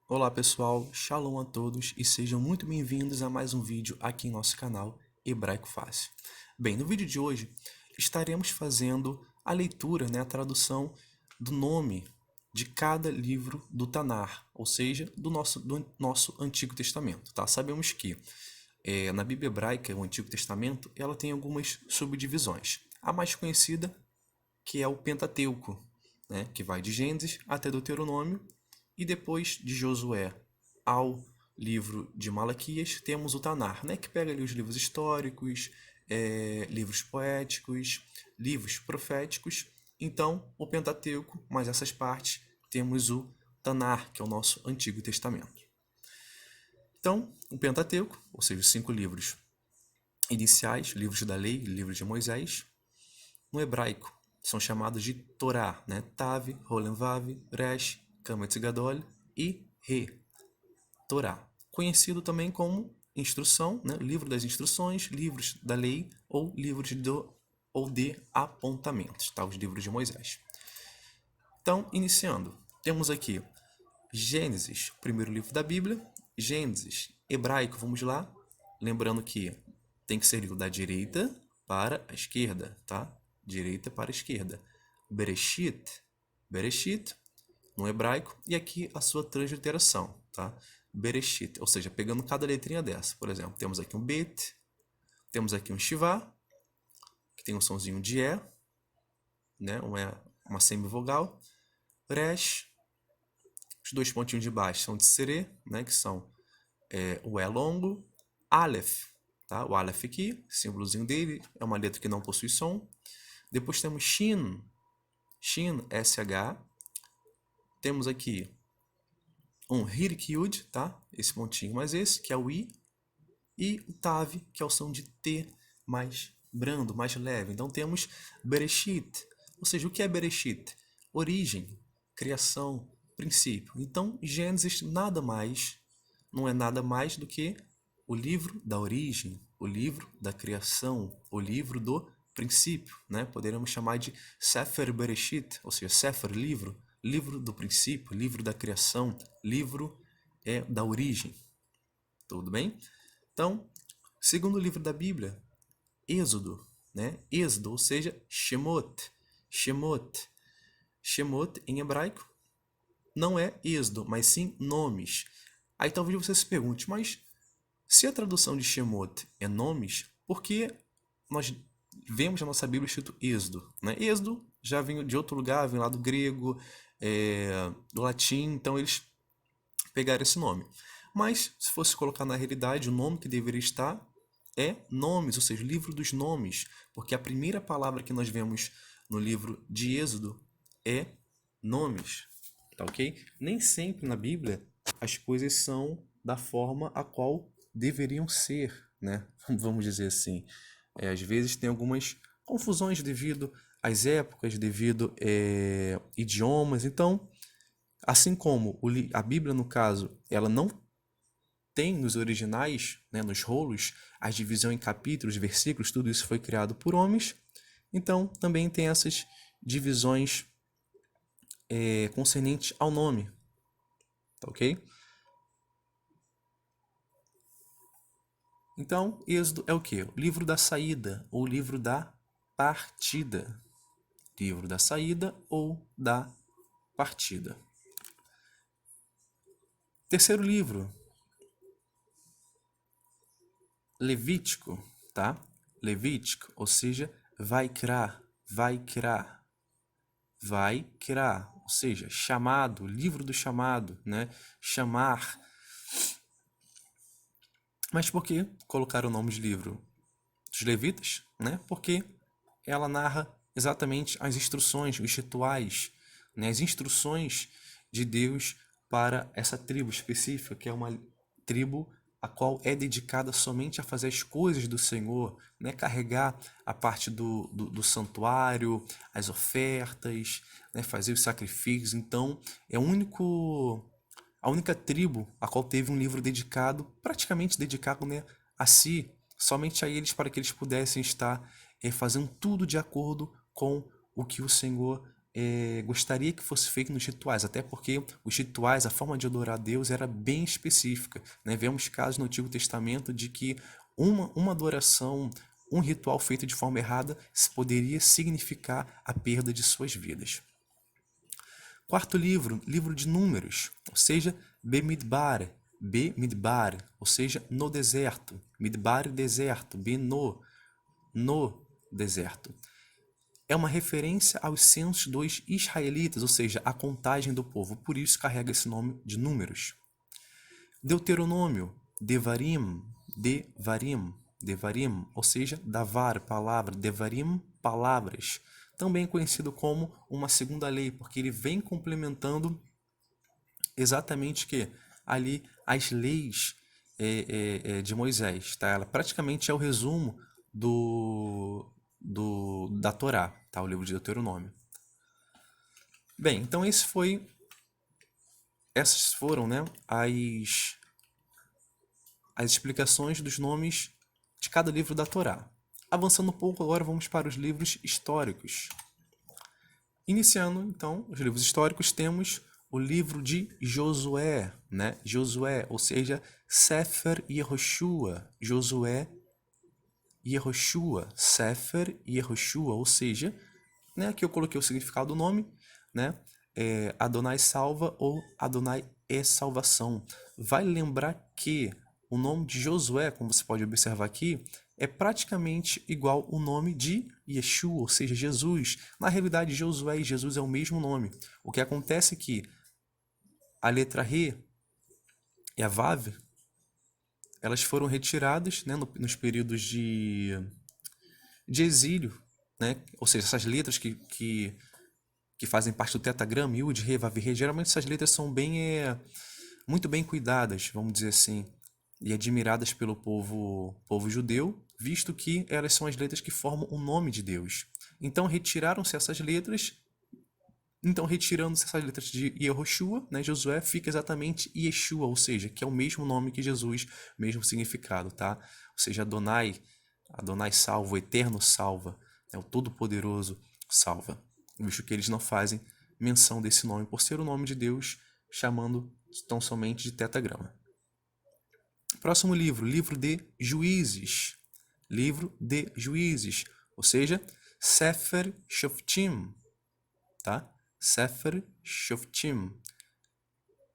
Olá pessoal, Shalom a todos e sejam muito bem-vindos a mais um vídeo aqui em nosso canal Hebraico Fácil. Bem, no vídeo de hoje estaremos fazendo a leitura, a tradução do nome de cada livro do Tanar, ou seja, do nosso Antigo Testamento. Tá? Sabemos que na Bíblia Hebraica, o Antigo Testamento, ela tem algumas subdivisões. A mais conhecida, que é o Pentateuco, que vai de Gênesis até Deuteronômio, e depois de Josué ao livro de Malaquias, temos o Tanar, que pega ali os livros históricos, livros poéticos, livros proféticos. Então, o Pentateuco, mais essas partes, temos o Tanar, que é o nosso Antigo Testamento. Então, o Pentateuco, ou seja, os 5 livros iniciais, livros da lei, livros de Moisés, no hebraico são chamados de Torá, Tav, Rolen Vav, Resh, Kametz Gadol e Re, Torá. Conhecido também como instrução, livro das instruções, livros da lei ou livros de apontamentos, os livros de Moisés. Então, iniciando, temos aqui Gênesis, primeiro livro da Bíblia, Gênesis, hebraico, vamos lá, lembrando que tem que ser lido da direita para a esquerda, tá? Direita para a esquerda. Bereshit, Bereshit, no hebraico, e aqui a sua transliteração, tá? Bereshit, ou seja, pegando cada letrinha dessa. Por exemplo, temos aqui um Bet, temos aqui um Shivá, que tem um sonzinho de E, uma semivogal. Resh, os 2 pontinhos de baixo são de Serê, que são o E longo. Aleph, tá? O Aleph aqui, símbolozinho dele, é uma letra que não possui som. Depois temos Shin, Shin, SH. Temos aqui um Hirik Yud, tá? Esse pontinho mais esse, que é o I. E o Tav, que é o som de T mais brando, mais leve. Então temos Bereshit. Ou seja, o que é Bereshit? Origem, criação, princípio. Então Gênesis não é nada mais do que o livro da origem, o livro da criação, o livro do princípio, Poderíamos chamar de Sefer Bereshit, ou seja, Sefer, livro, livro do princípio, livro da criação, livro da origem. Tudo bem? Então, segundo livro da Bíblia, Êxodo, Êxodo, ou seja, Shemot, Shemot. Shemot em hebraico não é Êxodo, mas sim nomes. Aí talvez você se pergunte, mas se a tradução de Shemot é nomes, por que nós vemos na nossa Bíblia escrito Êxodo? Êxodo já vem de outro lugar, vem lá do grego, do latim, então eles pegaram esse nome. Mas, se fosse colocar na realidade, o nome que deveria estar é nomes, ou seja, o livro dos nomes, porque a primeira palavra que nós vemos no livro de Êxodo é nomes, tá ok? Nem sempre na Bíblia as coisas são da forma a qual deveriam ser, Vamos dizer assim. Às vezes tem algumas confusões devido às épocas, devido idiomas, então assim como a Bíblia, no caso, ela não tem nos originais, nos rolos, a divisão em capítulos, versículos, tudo isso foi criado por homens, então também tem essas divisões concernentes ao nome, tá ok? Então, Êxodo é o quê? O livro da saída ou livro da partida. Livro da saída ou da partida. Terceiro livro, Levítico, tá? Levítico, ou seja, Vaikra, Vaikra, Vaikra, ou seja, chamado, livro do chamado, Chamar. Mas por que colocar o nome de livro dos levitas? Porque ela narra exatamente as instruções, os rituais, as instruções de Deus para essa tribo específica, que é uma tribo a qual é dedicada somente a fazer as coisas do Senhor, carregar a parte do santuário, as ofertas, fazer os sacrifícios. Então, é a única tribo a qual teve um livro dedicado, praticamente dedicado a si, somente a eles, para que eles pudessem estar fazendo tudo de acordo com o que o Senhor gostaria que fosse feito nos rituais, até porque os rituais, a forma de adorar a Deus era bem específica, né? Vemos casos no Antigo Testamento de que uma adoração, um ritual feito de forma errada poderia significar a perda de suas vidas. Quarto livro, livro de Números, ou seja, Bemidbar, ou seja, no deserto, Midbar, deserto, no deserto. É uma referência aos censos dos israelitas, ou seja, a contagem do povo, por isso carrega esse nome de Números. Deuteronômio, Devarim, ou seja, Davar, palavra, Devarim, palavras, também conhecido como uma segunda lei, porque ele vem complementando exatamente que ali as leis de Moisés, tá? Ela praticamente é o resumo da Torá, tá? O livro de Deuteronômio. Bem, então essas foram, né, as explicações dos nomes de cada livro da Torá. Avançando um pouco, agora vamos para os livros históricos. Iniciando, então, os livros históricos, temos o livro de Josué, né? Josué, ou seja, Sefer Yehoshua. Josué, Yehoshua. Sefer Yehoshua, ou seja, né, aqui eu coloquei o significado do nome, né? Adonai salva ou Adonai é salvação. Vai lembrar que o nome de Josué, como você pode observar aqui, é praticamente igual ao nome de Yeshua, ou seja, Jesus. Na realidade, Josué e Jesus é o mesmo nome. O que acontece é que a letra Re e a Vav, elas foram retiradas, né, nos períodos de exílio, né? Ou seja, essas letras que fazem parte do tetagrama, Yud, Re, Vav, Re, geralmente essas letras são muito bem cuidadas, vamos dizer assim, e admiradas pelo povo judeu, visto que elas são as letras que formam o nome de Deus. Então, retiraram-se essas letras. Então, retirando-se essas letras de Yehoshua, né, Josué fica exatamente Yeshua, ou seja, que é o mesmo nome que Jesus, mesmo significado, tá? Ou seja, Adonai salva, o eterno salva, né, o todo-poderoso salva. Visto que eles não fazem menção desse nome por ser o nome de Deus, chamando tão somente de tetagrama. Próximo livro, livro de Juízes. Livro de Juízes, ou seja, Sefer Shoftim, tá? Sefer Shoftim.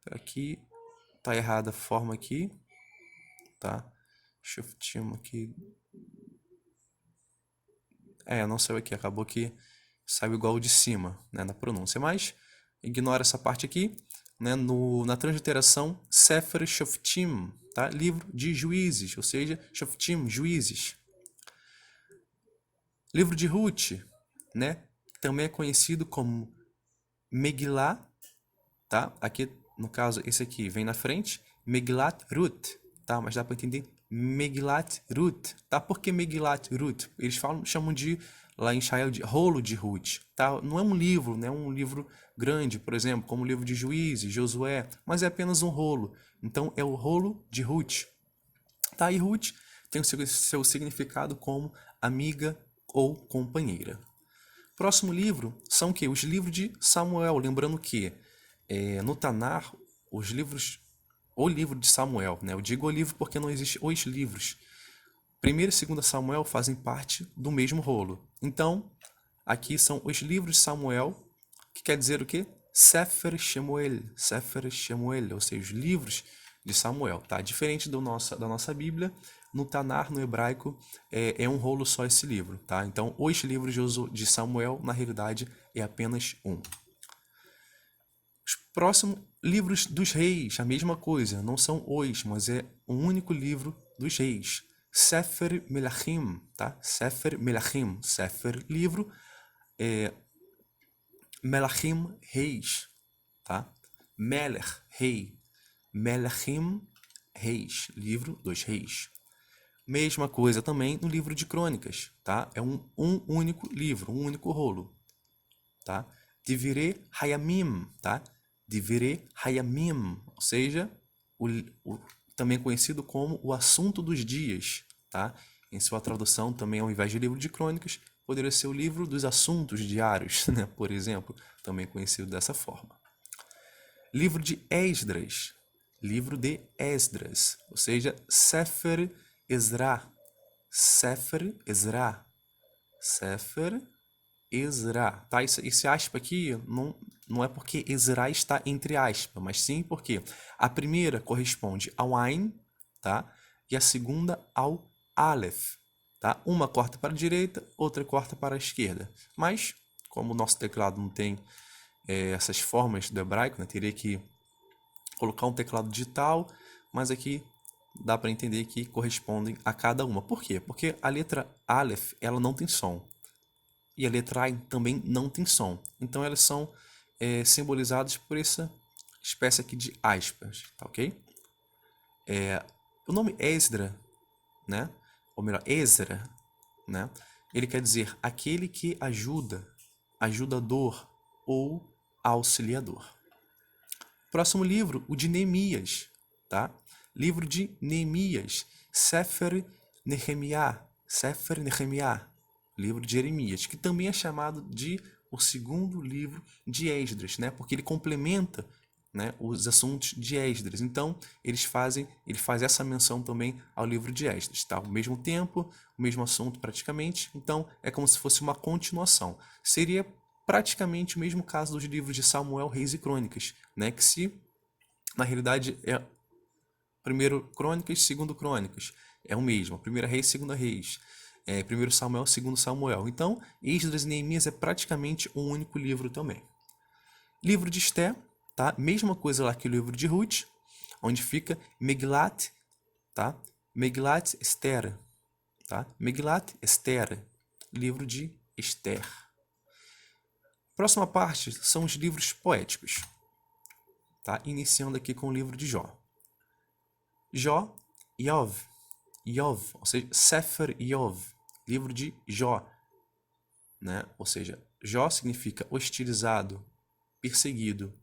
Aqui tá errada a forma aqui, tá? Shoftim aqui. Não saiu aqui, acabou que saiu igual o de cima, né, na pronúncia, mas ignora essa parte aqui, né, na transliteração Sefer Shoftim, tá? Livro de Juízes, ou seja, Shoftim, Juízes. Livro de Ruth, né? Também é conhecido como Megillah, tá? Aqui, no caso, esse aqui vem na frente, Megillat Ruth, tá? Mas dá para entender Megillat Ruth, tá? Por que Megillat Ruth? Eles chamam lá em Israel, de rolo de Ruth, tá? Não é um livro, né? É um livro grande, por exemplo, como o livro de Juízes, Josué, mas é apenas um rolo. Então, é o rolo de Ruth, tá? E Ruth tem o seu significado como amiga ou companheira. Próximo livro são que os livros de Samuel, lembrando que no Tanar, o livro de Samuel, né? Eu digo o livro porque não existe os livros. 1º e 2º Samuel fazem parte do mesmo rolo. Então, aqui são os livros de Samuel, que quer dizer o quê? Sefer Shemuel, ou seja, os livros de Samuel, tá? Diferente da nossa Bíblia, no Tanar, no hebraico, é um rolo só esse livro, tá? Então, os livros de Samuel, na realidade, é apenas um. Os próximos livros dos reis, a mesma coisa, não são os, mas é um único livro dos reis. Sefer Melachim, tá? Sefer Melachim, Sefer, livro, Melachim, reis, tá? Melech, rei. Melachim, reis, livro dos reis. Mesma coisa também no livro de Crônicas, tá? É um único livro, um único rolo, tá? Divrei Hayamim, tá? Divrei Hayamim, ou seja, também conhecido como o assunto dos dias, tá? Em sua tradução também, ao invés de livro de Crônicas, poderia ser o livro dos assuntos diários, né? Por exemplo, também conhecido dessa forma. Livro de Esdras, livro de Esdras, ou seja, Sefer Ezra, Sefer Ezra, Sefer Ezra, tá? Esse aspa aqui não é porque Ezra está entre aspas, mas sim porque a primeira corresponde ao Ain, tá? E a segunda ao Aleph, tá? Uma corta para a direita, outra corta para a esquerda. Mas, como o nosso teclado não tem essas formas do hebraico, né? Teria que colocar um teclado digital, mas aqui dá para entender que correspondem a cada uma. Por quê? Porque a letra Aleph, ela não tem som. E a letra A também não tem som. Então elas são simbolizadas por essa espécie aqui de aspas, tá ok? O nome Esdra, né? Ou melhor, Ezra, né? Ele quer dizer aquele que ajuda, ajudador ou auxiliador. Próximo livro, o de Neemias, tá? Livro de Neemias, Sefer Nehemiah, Sefer Nehemiah, livro de Jeremias, que também é chamado de o segundo livro de Esdras, né? Porque ele complementa, né, os assuntos de Esdras. Então, ele faz essa menção também ao livro de Esdras, tá? Ao mesmo tempo, o mesmo assunto praticamente. Então, é como se fosse uma continuação. Seria praticamente o mesmo caso dos livros de Samuel, Reis e Crônicas, né? Que se, na realidade, é primeiro Crônicas, segundo Crônicas. É o mesmo. Primeira Reis, segunda Reis. Primeiro Samuel, segundo Samuel. Então, Esdras e Neemias é praticamente um único livro também. Livro de Esté, tá? Mesma coisa lá que o livro de Ruth, onde fica Megilat, tá? Megilat Esther, tá? Megilat Esther, livro de Esther. Próxima parte são os livros poéticos, tá? Iniciando aqui com o livro de Jó. Jó, Iov, ou seja, Sefer Iov, livro de Jó, né? Ou seja, Jó significa hostilizado, perseguido.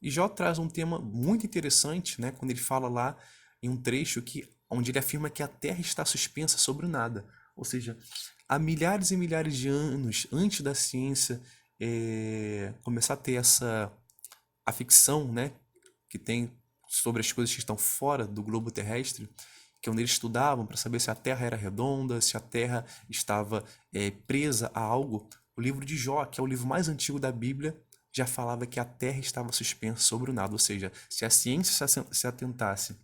E Jó traz um tema muito interessante, né? Quando ele fala lá em um trecho onde ele afirma que a Terra está suspensa sobre o nada. Ou seja, há milhares e milhares de anos antes da ciência começar a ter a ficção, né, que tem sobre as coisas que estão fora do globo terrestre, que é onde eles estudavam para saber se a Terra era redonda, se a Terra estava presa a algo. O livro de Jó, que é o livro mais antigo da Bíblia, já falava que a Terra estava suspensa sobre o nada. Ou seja, se a ciência se atentasse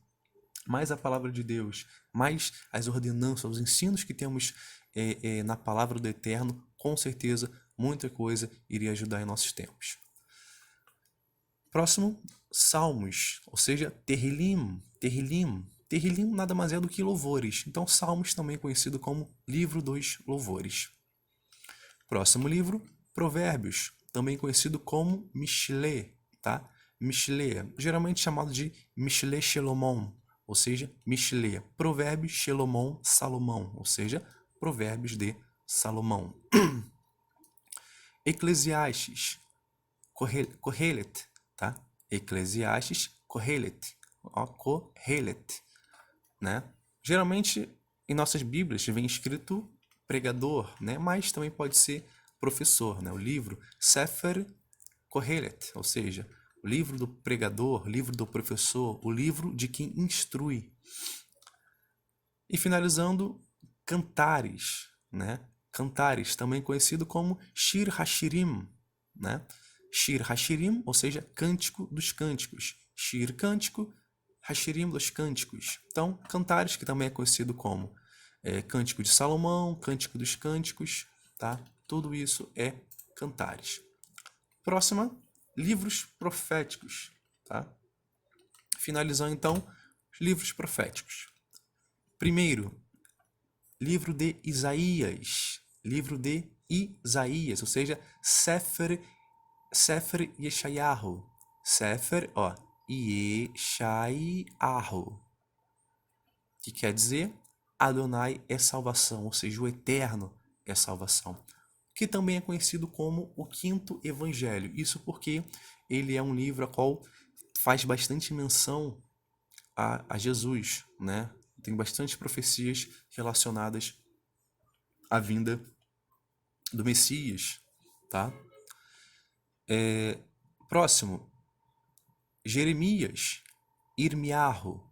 mais à palavra de Deus, mais às ordenanças, aos ensinos que temos na palavra do Eterno, com certeza muita coisa iria ajudar em nossos tempos. Próximo, Salmos, ou seja, Terrilim. Terrilim nada mais é do que louvores. Então, Salmos também é conhecido como livro dos louvores. Próximo livro, Provérbios, também conhecido como Mishlê, tá? Mishlê, geralmente chamado de Mishlê Shelomon, ou seja, Mishlê, Provérbios Shelomon Salomão, ou seja, Provérbios de Salomão. Eclesiastes, Kohelet, tá? Eclesiastes, Kohelet, Kohelet, né? Geralmente em nossas Bíblias vem escrito pregador, né? Mas também pode ser professor, né? O livro Sefer Kohelet, ou seja, o livro do pregador, o livro do professor, o livro de quem instrui. E finalizando, Cantares, né? Cantares, também conhecido como Shir Hashirim, né? Shir Hashirim, ou seja, Cântico dos Cânticos. Shir, Cântico, Hashirim dos Cânticos. Então, Cantares, que também é conhecido como Cântico de Salomão, Cântico dos Cânticos, tá? Tudo isso é Cantares. Próxima, livros proféticos, tá? Finalizando, então, os livros proféticos. Primeiro, livro de Isaías, ou seja, Sefer Yeshayahu, Sefer, Yeshayahu, que quer dizer Adonai é salvação, ou seja, o Eterno é salvação, que também é conhecido como o Quinto Evangelho. Isso porque ele é um livro a qual faz bastante menção a Jesus, né? Tem bastante profecias relacionadas à vinda do Messias, tá? Próximo, Jeremias, Irmiarro,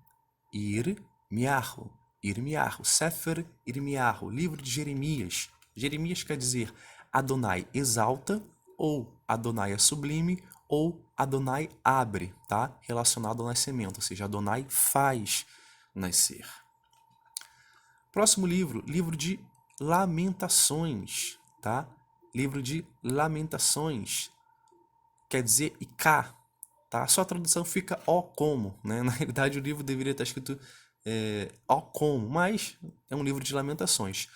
Irmiarro, Sefer Irmiarro, livro de Jeremias. Jeremias quer dizer Adonai exalta, ou Adonai é sublime, ou Adonai abre, tá? Relacionado ao nascimento, ou seja, Adonai faz nascer. Próximo livro, livro de Lamentações, tá? Livro de Lamentações, quer dizer Icá, tá? Só a tradução fica ó como, né? Na realidade o livro deveria estar escrito ó como, mas é um livro de lamentações.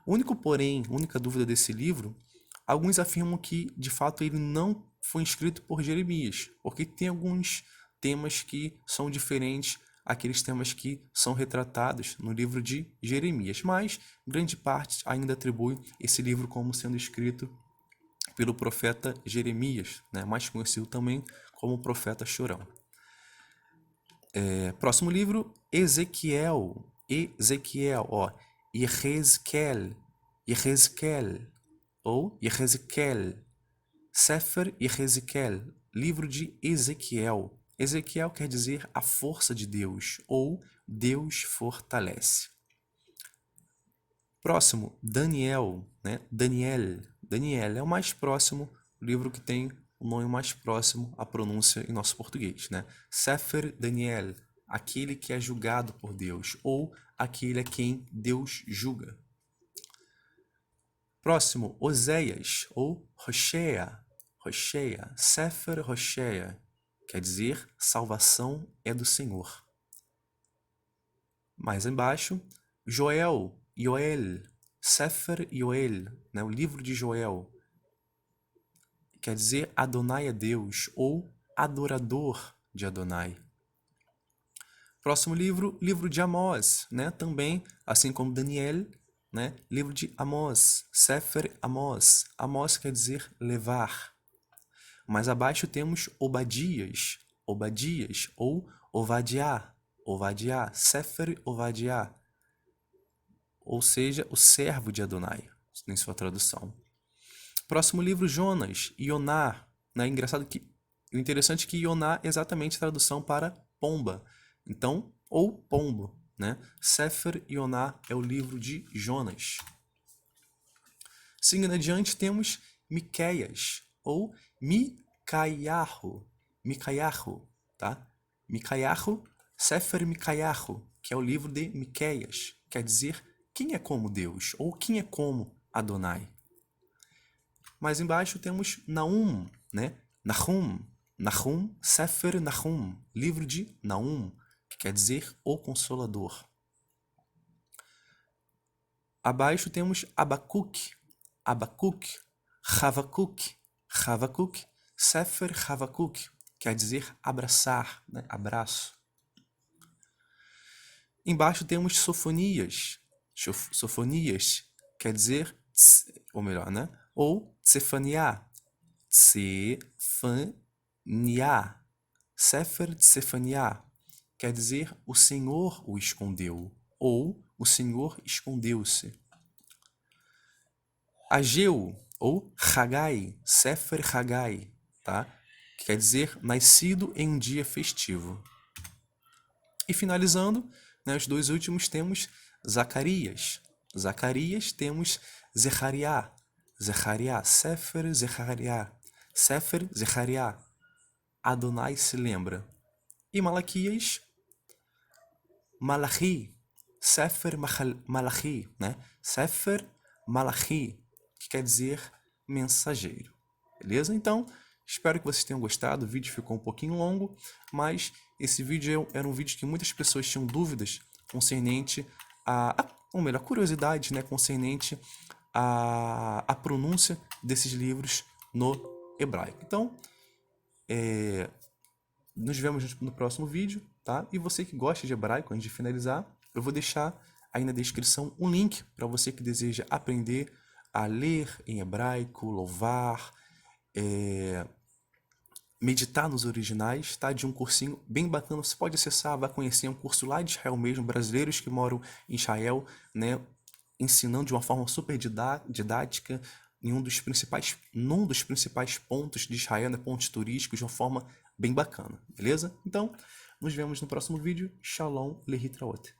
O único porém, única dúvida desse livro, alguns afirmam que de fato ele não foi escrito por Jeremias, porque tem alguns temas que são diferentes àqueles temas que são retratados no livro de Jeremias, mas grande parte ainda atribui esse livro como sendo escrito pelo profeta Jeremias, né? Mais conhecido também como o profeta Chorão. Próximo livro, Ezequiel, ó, Yehezkel, ou Yehezkel, Sefer Yehezkel, livro de Ezequiel. Ezequiel quer dizer a força de Deus, ou Deus fortalece. Próximo, Daniel, né? Daniel é o mais próximo, o livro que tem o nome mais próximo à pronúncia em nosso português, né? Sefer Daniel, aquele que é julgado por Deus, ou aquele a quem Deus julga. Próximo, Oséias, ou Rocheia, Sefer Rocheia, quer dizer salvação é do Senhor. Mais embaixo, Joel, Sefer Yoel, né? O livro de Joel, quer dizer Adonai é Deus, ou adorador de Adonai. Próximo livro, livro de Amós, né? Também, assim como Daniel, né? Livro de Amós, Sefer Amós. Amós quer dizer levar. Mais abaixo temos Obadias, ou Ovadiá, Sefer Ovadiá, ou seja, o servo de Adonai, em sua tradução. Próximo livro, Jonas, Ioná, né? O interessante é que Ioná é exatamente a tradução para pomba, então, ou pombo, né? Sefer Ioná é o livro de Jonas. Seguindo adiante, temos Miqueias, ou Micaiahu, tá? Micaiahu, Sefer Micaiahu, que é o livro de Miqueias, quer dizer quem é como Deus, ou quem é como Adonai. Mais embaixo temos Naum, né? Nahum, Sefer Nahum, livro de Naum, que quer dizer o Consolador. Abaixo temos Abacuque, Havakuk, Sefer Havakuk, quer dizer abraçar, né? Abraço. Embaixo temos Sofonias, quer dizer, ou melhor, né? Ou Tsefaniá, Sefer Tsefaniá, quer dizer o Senhor o escondeu, ou o Senhor escondeu-se. Ageu, ou Hagai, Sefer Hagai, tá? Que quer dizer nascido em um dia festivo. E finalizando, né, os dois últimos temos Zacarias. Temos Zechariah, Sefer Zechariah, Adonai se lembra. E Malaquias, Malachi, Sefer Malachi, né? Sefer Malachi, que quer dizer mensageiro. Beleza? Então, espero que vocês tenham gostado. O vídeo ficou um pouquinho longo, mas esse vídeo era um vídeo que muitas pessoas tinham dúvidas concernente ou melhor, curiosidade, né? Concernente a pronúncia desses livros no hebraico. Então, nos vemos no próximo vídeo, tá? E você que gosta de hebraico, antes de finalizar, eu vou deixar aí na descrição um link para você que deseja aprender a ler em hebraico, louvar, meditar nos originais, tá? De um cursinho bem bacana. Você pode acessar, vai conhecer um curso lá de Israel mesmo, brasileiros que moram em Israel, né? Ensinando de uma forma super didática, num dos principais pontos de Israel, né, pontos turísticos, de uma forma bem bacana, beleza? Então, nos vemos no próximo vídeo. Shalom, lehitraot.